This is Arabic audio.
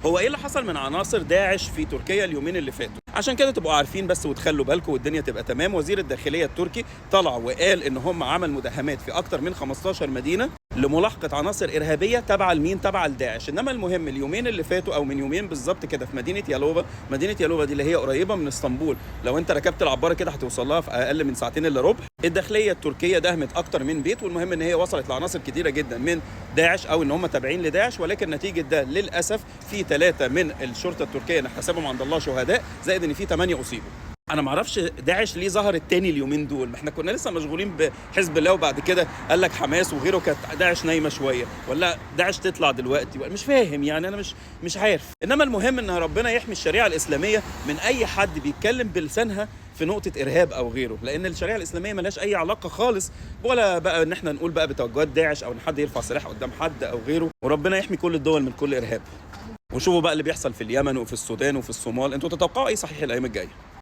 هو ايه اللي حصل من عناصر داعش في تركيا اليومين اللي فاتوا؟ عشان كده تبقوا عارفين بس وتخلوا بالكم والدنيا تبقى تمام. وزير الداخليه التركي طلع وقال ان هم عمل مداهمات في اكتر من 15 مدينه لملاحقه عناصر ارهابيه تبع لمين؟ تبع لداعش. انما المهم اليومين اللي فاتوا او من يومين بالظبط كده في مدينه يالوفا، مدينه يالوفا دي اللي هي قريبه من اسطنبول، لو انت ركبت العباره كده هتوصل لها في اقل من ساعتين الا ربع. الداخليه التركيه دهمت اكتر من بيت، والمهم ان هي وصلت لعناصر كتيره جدا من داعش او ان هم تابعين لداعش. ولكن نتيجه ده للاسف في 3 من الشرطه التركيه نحسبهم عند الله شهداء، زائد ان في 8 اصيبوا. انا ما اعرفش داعش ليه ظهرت تاني اليومين دول، ما احنا كنا لسه مشغولين بحزب الله وبعد كده قال لك حماس وغيره، كانت داعش نايمه شويه، ولا داعش تطلع دلوقتي؟ مش فاهم يعني، انا مش عارف. انما المهم ان ربنا يحمي الشريعه الاسلاميه من اي حد بيتكلم بلسانها في نقطه ارهاب او غيره، لان الشريعه الاسلاميه ملهاش اي علاقه خالص، ولا بقى ان احنا نقول بقى بتوجهات داعش او ان حد يرفع سلاح قدام حد او غيره. وربنا يحمي كل الدول من كل ارهاب. وشوفوا بقى اللي بيحصل في اليمن وفي السودان وفي الصومال. انتوا تتوقعوا ايه صحيح الايام الجايه؟